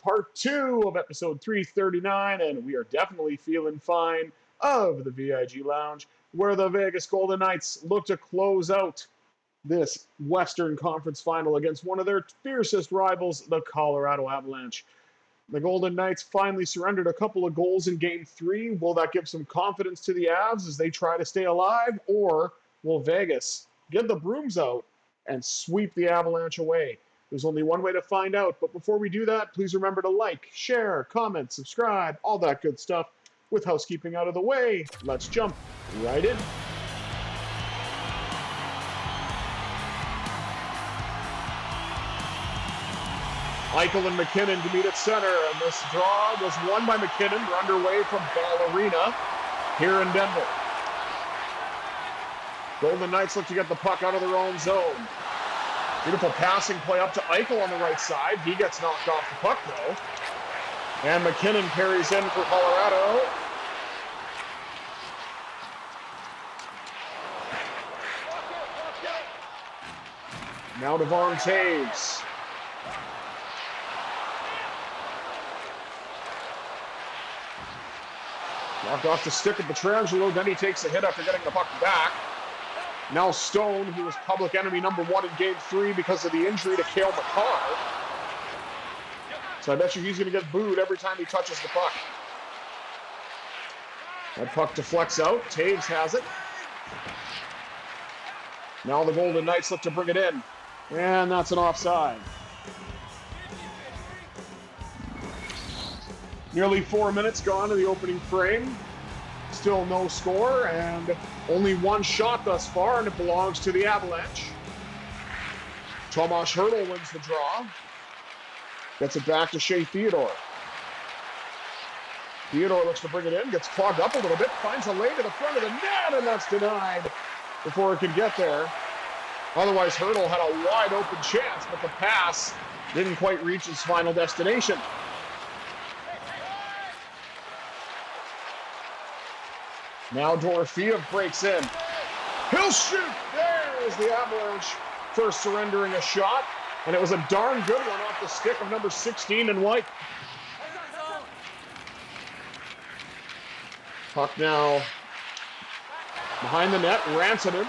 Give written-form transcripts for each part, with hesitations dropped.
part 2 of episode 339, and we are definitely feeling fine of the VIG Lounge, where the Vegas Golden Knights look to close out this Western Conference final against one of their fiercest rivals, the Colorado Avalanche. The Golden Knights finally surrendered a couple of goals in Game 3. Will that give some confidence to the Avs as they try to stay alive, or will Vegas get the brooms out and sweep the Avalanche away? There's only one way to find out, but before we do that, please remember to like, share, comment, subscribe, all that good stuff. With housekeeping out of the way, let's jump right in. Eichel and McKinnon to meet at center, and this draw was won by McKinnon. We're underway from Ball Arena here in Denver. Golden Knights look to get the puck out of their own zone. Beautiful passing play up to Eichel on the right side. He gets knocked off the puck, though. And McKinnon carries in for Colorado. Now Devon Toews. Knocked off the stick of Pietrangelo, then he takes a hit after getting the puck back. Now Stone, who was public enemy number 1 in Game 3 because of the injury to Cale Makar. So I bet you he's going to get booed every time he touches the puck. That puck deflects out. Toews has it. Now the Golden Knights look to bring it in. And that's an offside. Nearly 4 minutes gone in the opening frame. Still no score, and only one shot thus far, and it belongs to the Avalanche. Tomas Hertl wins the draw. Gets it back to Shea Theodore. Theodore looks to bring it in, gets clogged up a little bit, finds a lane to the front of the net, and that's denied before it can get there. Otherwise, Hertl had a wide open chance, but the pass didn't quite reach its final destination. Now Dorofeev breaks in. He'll shoot! There's the Avalanche first surrendering a shot, and it was a darn good one off the stick of number 16 in white. Puck now behind the net. Rantanen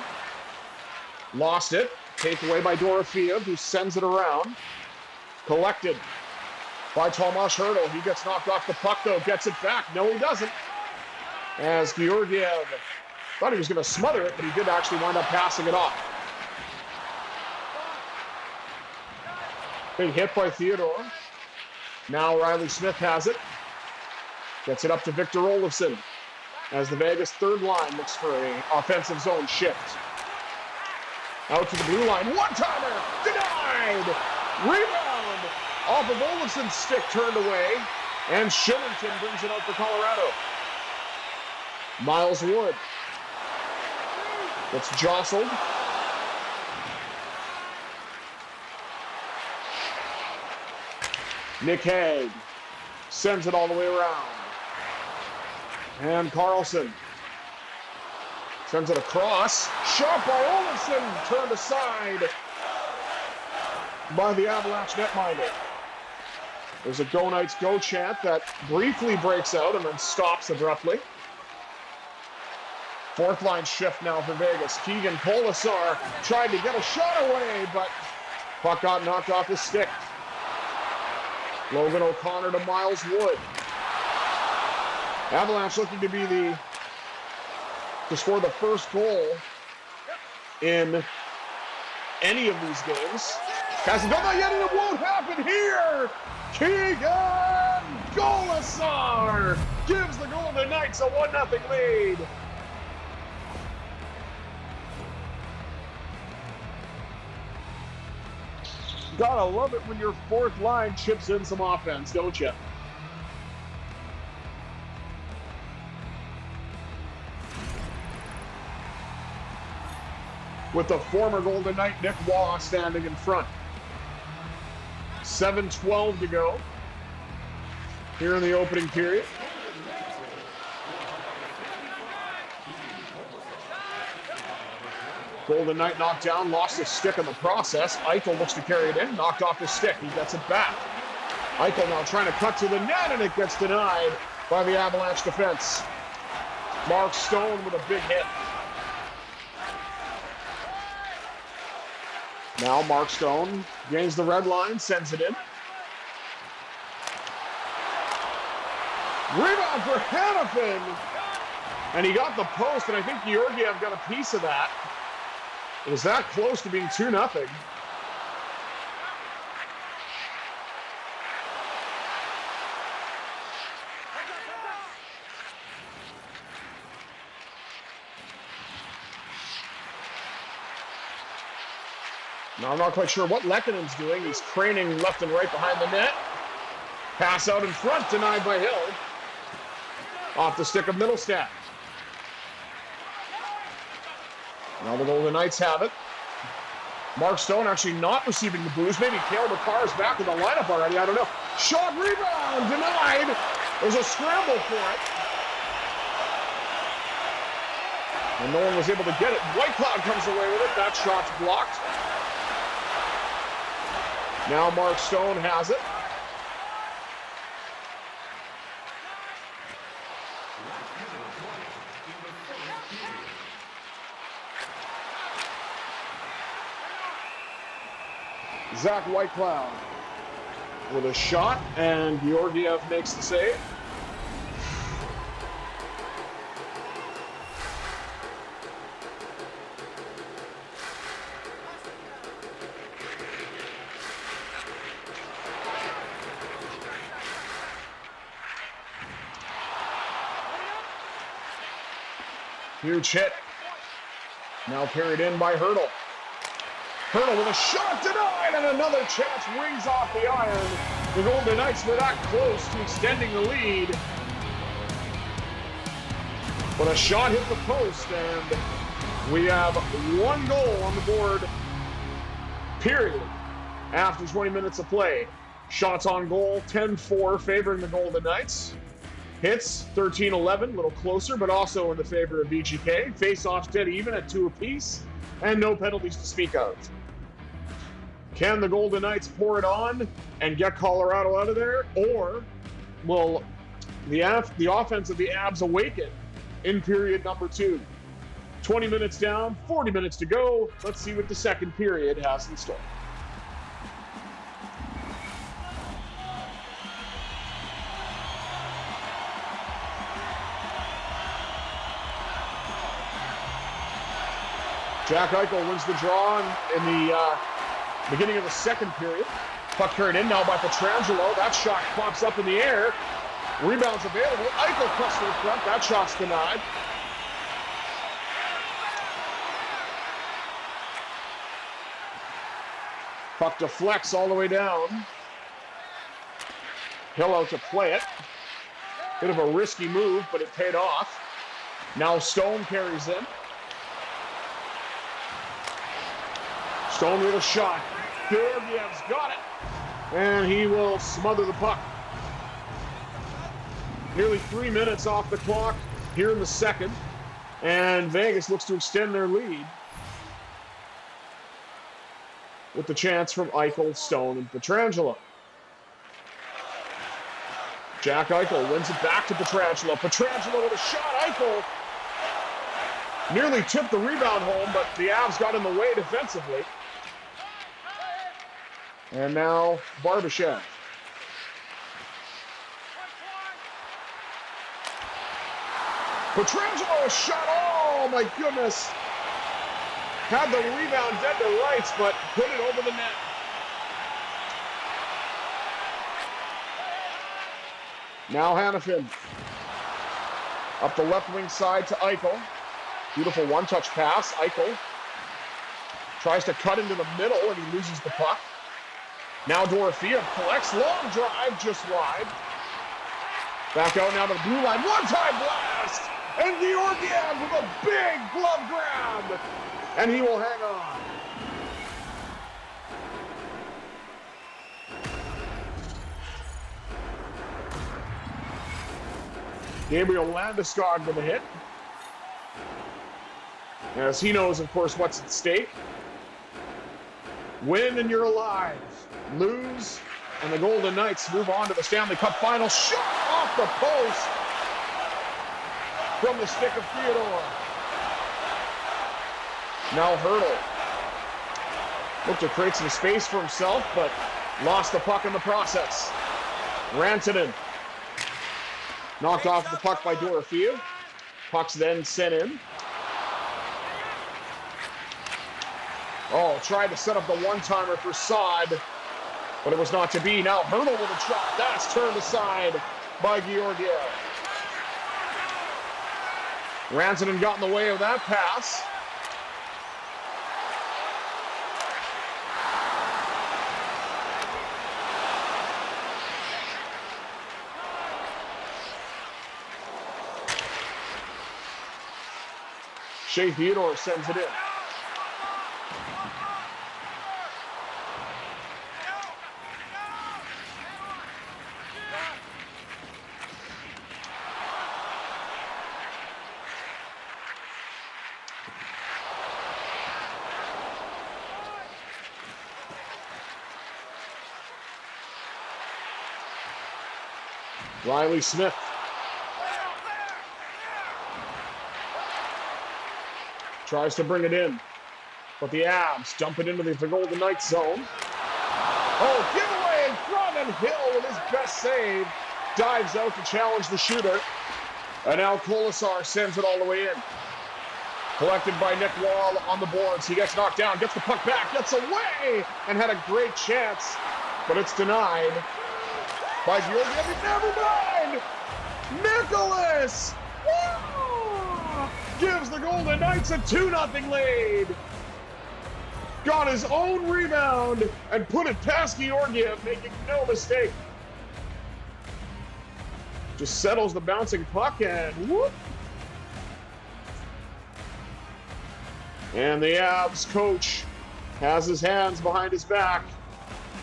lost it. Taken away by Dorofeev, who sends it around. Collected by Tomas Hertl. He gets knocked off the puck, though. Gets it back. No, he doesn't. As Georgiev thought he was going to smother it, but he did actually wind up passing it off. Big hit by Theodore. Now Riley Smith has it. Gets it up to Victor Olofsson as the Vegas third line looks for an offensive zone shift. Out to the blue line. One-timer! Denied! Rebound! Off of Olofsson's stick turned away. And Shillington brings it out for Colorado. Miles Wood gets jostled. Nick Hague sends it all the way around. And Carlson sends it across. Shot by Olofsson, turned aside by the Avalanche netminder. There's a Go Knights Go chant that briefly breaks out and then stops abruptly. Fourth line shift now for Vegas. Keegan Colasar tried to get a shot away, but puck got knocked off his stick. Logan O'Connor to Miles Wood. Avalanche looking to score the first goal in any of these games. Hasn't done that yet, and it won't happen here. Keegan Colasar gives the Golden Knights a 1-0 lead. Gotta love it when your fourth line chips in some offense, don't you? With the former Golden Knight Nick Waugh standing in front. 7:12 to go here in the opening period. Golden Knight knocked down, lost his stick in the process. Eichel looks to carry it in, knocked off his stick. He gets it back. Eichel now trying to cut to the net, and it gets denied by the Avalanche defense. Mark Stone with a big hit. Now Mark Stone gains the red line, sends it in. Rebound for Hanifin. And he got the post, and I think Georgiev got a piece of that. It was that close to being 2-0. Now, I'm not quite sure what Lekkonen's doing. He's craning left and right behind the net. Pass out in front, denied by Hill. Off the stick of Middlestat. Now the Golden Knights have it. Mark Stone actually not receiving the boost. Maybe Cale Makar's back in the lineup already. I don't know. Shot rebound, denied. There's a scramble for it. And no one was able to get it. Whitecloud comes away with it. That shot's blocked. Now Mark Stone has it. Zach Whitecloud with a shot, and Georgiev makes the save. Huge hit. Now carried in by Hertl. Hertl with a shot denied, and another chance rings off the iron. The Golden Knights were that close to extending the lead. But a shot hit the post, and we have one goal on the board, period, after 20 minutes of play. Shots on goal, 10-4, favoring the Golden Knights. Hits, 13-11, a little closer, but also in the favor of VGK. Face-offs dead even at 2 apiece, and no penalties to speak of. Can the Golden Knights pour it on and get Colorado out of there? Or will the offense of the Abs awaken in period number 2? 20 minutes down, 40 minutes to go. Let's see what the second period has in store. Jack Eichel wins the draw in the beginning of the second period. Puck carried in now by Pietrangelo. That shot pops up in the air. Rebound's available. Eichel cuts to the front. That shot's denied. Puck deflects all the way down. Hill out to play it. Bit of a risky move, but it paid off. Now Stone carries in. Stone with a shot. Georgiev's got it. And he will smother the puck. Nearly 3 minutes off the clock here in the second. And Vegas looks to extend their lead with the chance from Eichel, Stone, and Pietrangelo. Jack Eichel wins it back to Pietrangelo. Pietrangelo with a shot. Eichel nearly tipped the rebound home, but the Avs got in the way defensively. And now Barbashev. Pietrangelo a shot. Oh my goodness. Had the rebound dead to rights, but put it over the net. Now Hanifin. Up the left wing side to Eichel. Beautiful one-touch pass. Eichel tries to cut into the middle, and he loses the puck. Now Dorofeev collects, long drive just wide. Back out now to the blue line, one-time blast! And Georgiev with a big glove grab! And he will hang on. Gabriel Landeskog with a hit. As he knows, of course, what's at stake. Win and you're alive. Lose And the Golden Knights move on to the Stanley Cup Final. Shot off the post from the stick of Theodore. Now Hurdle. Looked to create some space for himself, but lost the puck in the process. Rantanen knocked off the puck by Dorofeu. Puck's then sent in. Oh, tried to set up the one-timer for Saad, but it was not to be. Now Hurdle with a shot. That's turned aside by Georgiev. Rantanen got in the way of that pass. Shea Theodore sends it in. Riley Smith. Tries to bring it in, but the Avs dump it into the Golden Knights zone. Oh, giveaway in front, and Hill with his best save dives out to challenge the shooter. And now Colasar sends it all the way in. Collected by Nick Wall on the boards. He gets knocked down, gets the puck back, gets away, and had a great chance, but it's denied by Georgiev. Never mind! Nicholas! Gives the Golden Knights a 2-0 lead. Got his own rebound and put it past Georgiev, making no mistake. Just settles the bouncing puck and whoop. And the Avs coach has his hands behind his back.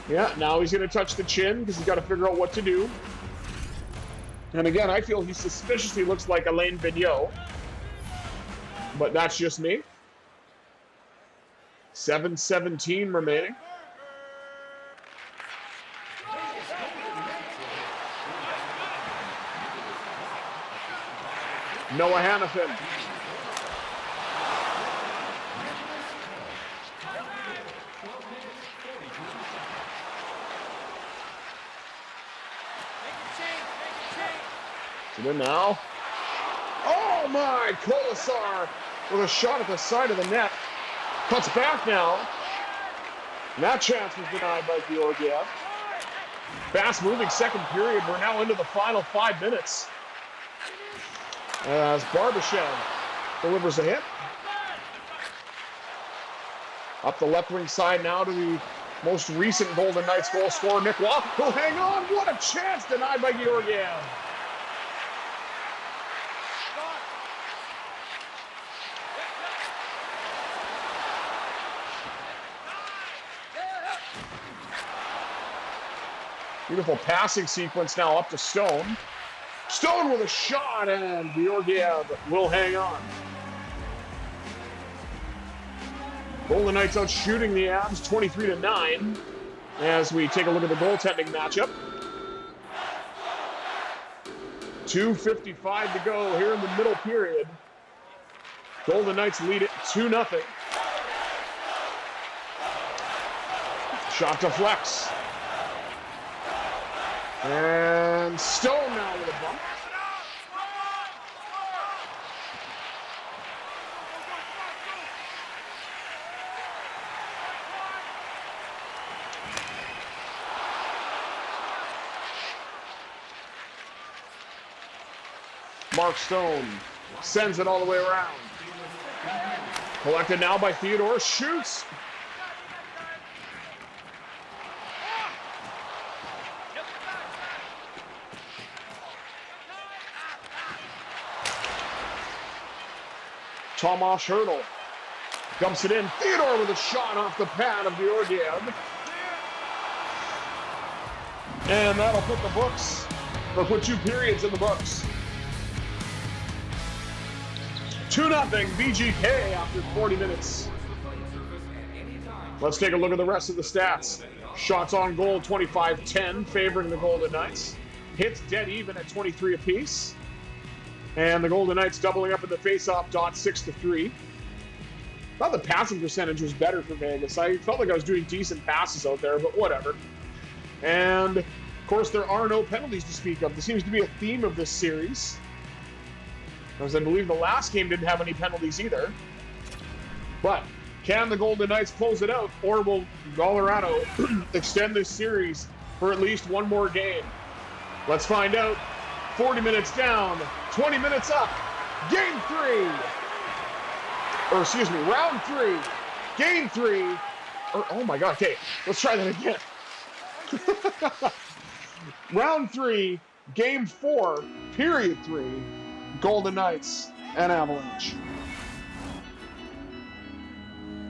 Yeah, now he's going to touch the chin because he's got to figure out what to do. And again, I feel he suspiciously looks like Alain Vigneault. But that's just me. 7:17 remaining. Noah Hannafin. So then now. Oh my, Colasar with a shot at the side of the net. Cuts back now. And that chance was denied by Georgiev. Fast-moving second period. We're now into the final 5 minutes. As Barbashev delivers a hit. Up the left wing side now to the most recent Golden Knights goal scorer, Nick Wall. He'll hang on. What a chance denied by Georgiev. Beautiful passing sequence now up to Stone. Stone with a shot, and Georgiev will hang on. Golden Knights out shooting the Avs 23-9 as we take a look at the goaltending matchup. 2:55 to go here in the middle period. Golden Knights lead it 2-0. Shot to Flex. And Stone now with a bump. Mark Stone sends it all the way around. Collected now by Theodore. Shoots. Tomas Hurdle dumps it in. Theodore with a shot off the pad of Georgiev. And that'll put the books, or put 2 periods in the books. 2-0 VGK after 40 minutes. Let's take a look at the rest of the stats. Shots on goal, 25-10, favoring the Golden Knights. Hits dead even at 23 apiece. And the Golden Knights doubling up in the faceoff dot 6-3. Thought the passing percentage was better for Vegas. I felt like I was doing decent passes out there, but whatever. And, of course, there are no penalties to speak of. There seems to be a theme of this series. As I believe the last game didn't have any penalties either. But can the Golden Knights close it out, or will Colorado extend this series for at least one more game? Let's find out. 40 minutes down, 20 minutes up. Game 3. Or excuse me, round 3. Game 3. Or, oh my God, okay, let's try that again. Round 3, Game 4, Period 3. Golden Knights and Avalanche.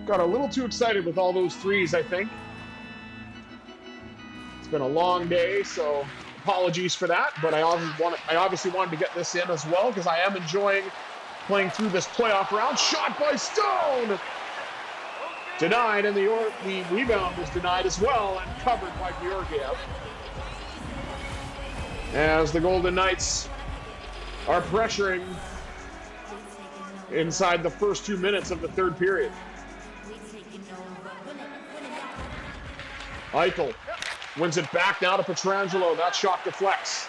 Got a little too excited with all those threes, I think. It's been a long day, so apologies for that, but I obviously wanted to get this in as well because I am enjoying playing through this playoff round. Shot by Stone! Denied, and the rebound was denied as well and covered by Georgiev. As the Golden Knights are pressuring inside the first 2 minutes of the third period. Eichel wins it back now to Pietrangelo. That shot deflects.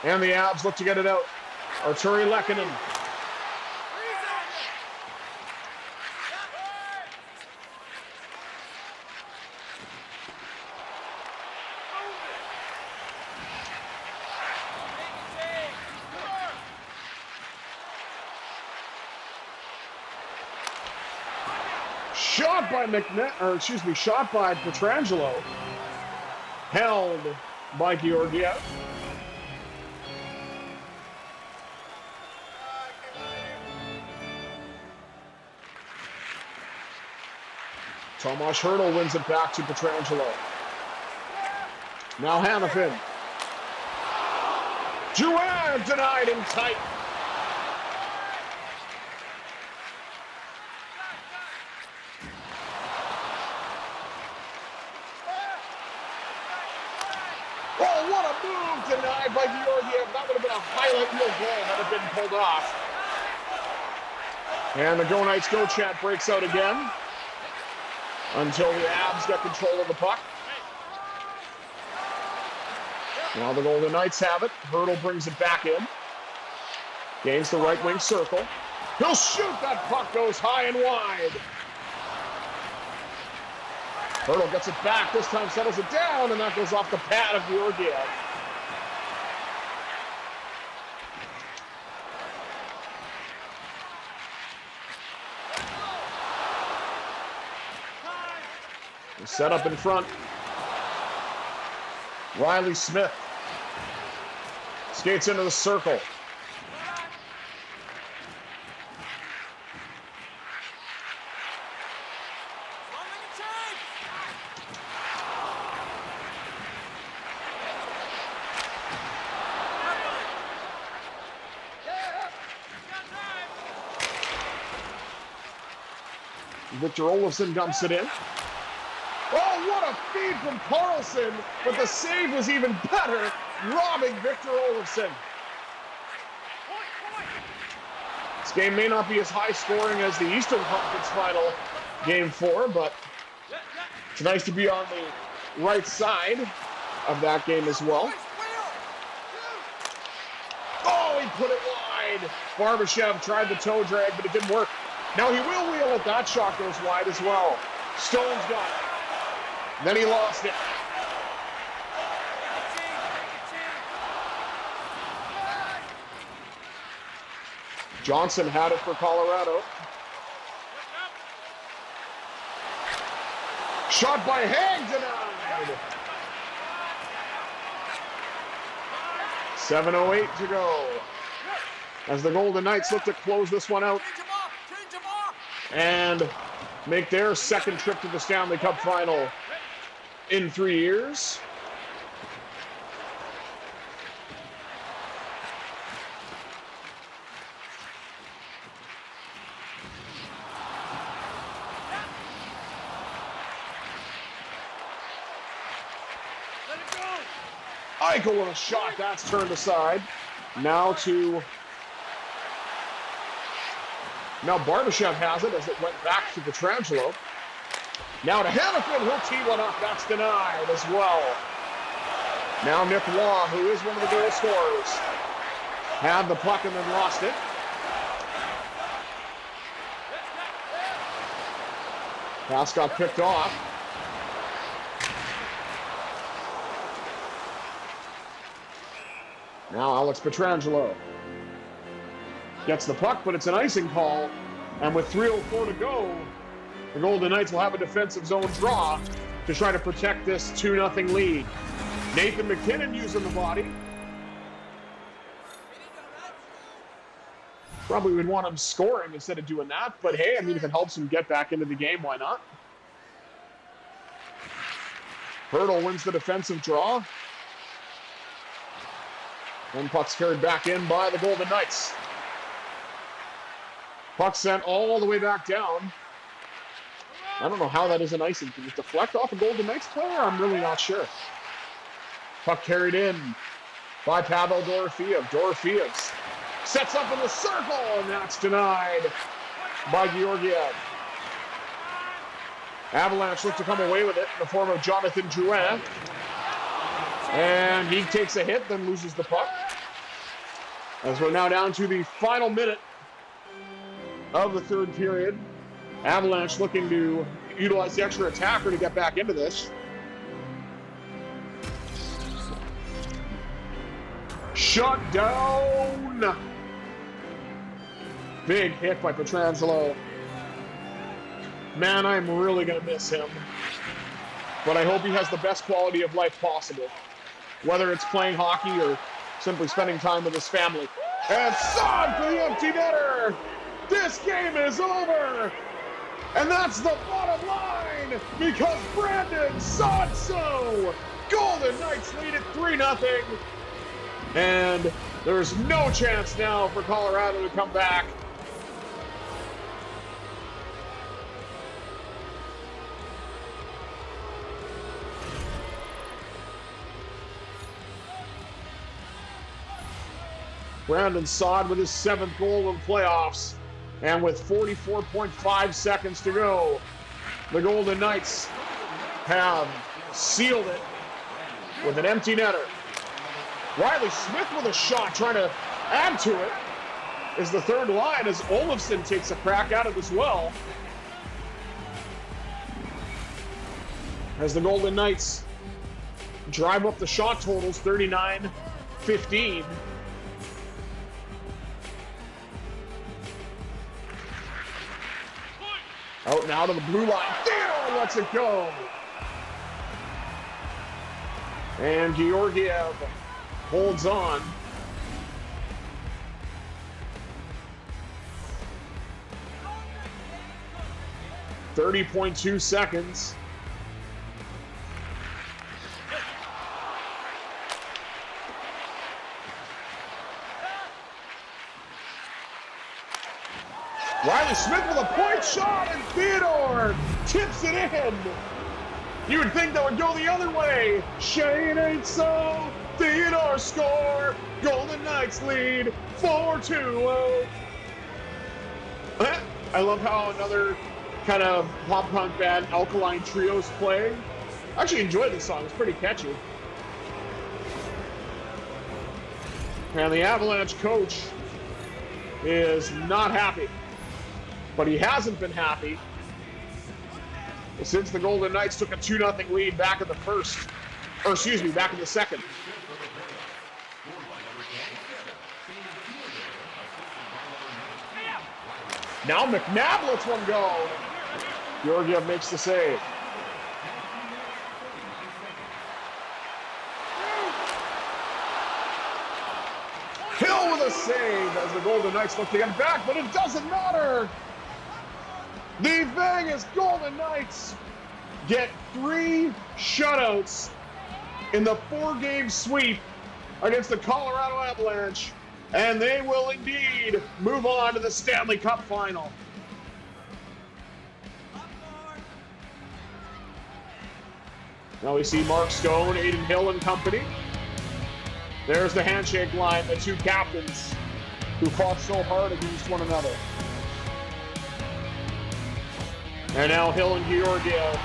And the Abs look to get it out. Arturi Lehkonen. Shot by Pietrangelo. Held by Georgiev. Tomas Hertl wins it back to Pietrangelo. Now Hanifin. Drouin denied him tight. Oh, what a move denied by Georgiev. That would have been a highlight reel goal that had been pulled off. And the Go Knights Go chant breaks out again until the Abs get control of the puck. Now the Golden Knights have it. Hertl brings it back in. Gains the right wing circle. He'll shoot. That puck goes high and wide. Hertl gets it back. This time settles it down, and that goes off the pad of Georgiev. Set up in front. Riley Smith skates into the circle. Victor Olofsson dumps it in. Oh, what a feed from Carlson, but the save was even better, robbing Victor Olofsson. This game may not be as high scoring as the Eastern Conference Final Game 4, but it's nice to be on the right side of that game as well. Oh, he put it wide. Barbashev tried the toe drag, but it didn't work. Now he will wheel it. That shot goes wide as well. Stone's got it. Then he lost it. Johnson had it for Colorado. Shot by Haig denied. 7:08 to go. As the Golden Knights look to close this one out and make their second trip to the Stanley Cup Final in 3 years. Eichel with a shot. That's turned aside. Now Barbashev has it as it went back to Pietrangelo. Now to Hannafin. He'll tee one up. That's denied as well. Now Nick Waugh, who is one of the goal scorers, had the puck and then lost it. Pass got picked off. Now Alex Pietrangelo gets the puck, but it's an icing call. And with 3:04 to go, the Golden Knights will have a defensive zone draw to try to protect this 2-0 lead. Nathan McKinnon using the body. Probably would want him scoring instead of doing that, but hey, I mean, if it helps him get back into the game, why not? Hurdle wins the defensive draw. And puck's carried back in by the Golden Knights. Puck sent all the way back down. I don't know how that is an icing. Did it deflect off a Golden Knights player? I'm really not sure. Puck carried in by Pavel Dorofeev. Dorofeev sets up in the circle, and that's denied by Georgiev. Avalanche look to come away with it in the form of Jonathan Drouin. And he takes a hit, then loses the puck. As we're now down to the final minute of the third period. Avalanche looking to utilize the extra attacker to get back into this. Shut down! Big hit by Pietrangelo. Man, I'm really going to miss him. But I hope he has the best quality of life possible. Whether it's playing hockey or simply spending time with his family. And Saad for the empty netter! This game is over! And that's the bottom line! Because Brandon Saad-So! Golden Knights lead it 3-0. And there's no chance now for Colorado to come back. Brandon Saad with his 7th goal in playoffs. And with 44.5 seconds to go, the Golden Knights have sealed it with an empty netter. Riley Smith with a shot, trying to add to it, is the third line as Olofsson takes a crack at it as well. As the Golden Knights drive up the shot totals, 39-15. Out now to the blue line. Theodore lets it go. And Georgiev holds on. .2 seconds. Riley Smith with a point shot, and Theodore tips it in. You would think that would go the other way. Shane ain't so. Theodore score. Golden Knights lead 4-2. I love how another kind of pop punk band, Alkaline Trio's playing. I actually enjoyed this song. It's pretty catchy. And the Avalanche coach is not happy. But he hasn't been happy since the Golden Knights took a 2-0 lead back in the back in the second. Now McNabb lets one go. Georgiev makes the save. Hill with a save as the Golden Knights look to get back, but it doesn't matter. The Vegas Golden Knights get 3 shutouts in the 4-game sweep against the Colorado Avalanche, and they will indeed move on to the Stanley Cup final. Now we see Mark Stone, Aiden Hill and company There's the handshake line, the two captains who fought so hard against one another. And now Hill and Georgiev.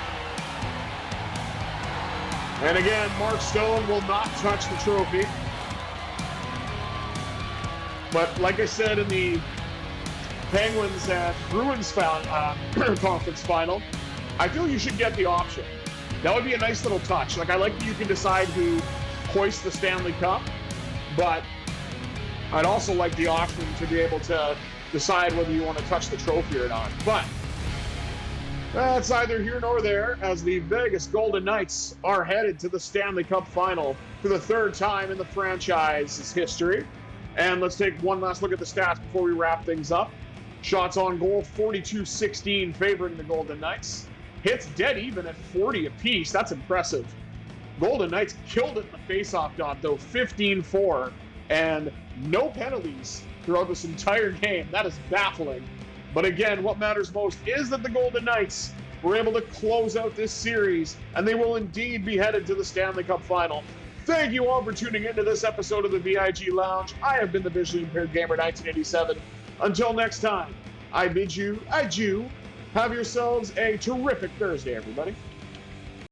And again, Mark Stone will not touch the trophy. But like I said in the Penguins and Bruins conference final, I feel you should get the option. That would be a nice little touch. Like, I like that you can decide who hoists the Stanley Cup, but I'd also like the option to be able to decide whether you want to touch the trophy or not. But that's either here nor there, as the Vegas Golden Knights are headed to the Stanley Cup final for the third time in the franchise's history. And let's take one last look at the stats before we wrap things up. Shots on goal, 42-16, favoring the Golden Knights. Hits dead even at 40 apiece. That's impressive. Golden Knights killed it in the faceoff dot, though, 15-4, and no penalties throughout this entire game. That is baffling. But again, what matters most is that the Golden Knights were able to close out this series, and they will indeed be headed to the Stanley Cup final. Thank you all for tuning into this episode of the VIG Lounge. I have been the Visually Impaired Gamer 1987. Until next time, I bid you adieu. Have yourselves a terrific Thursday, everybody.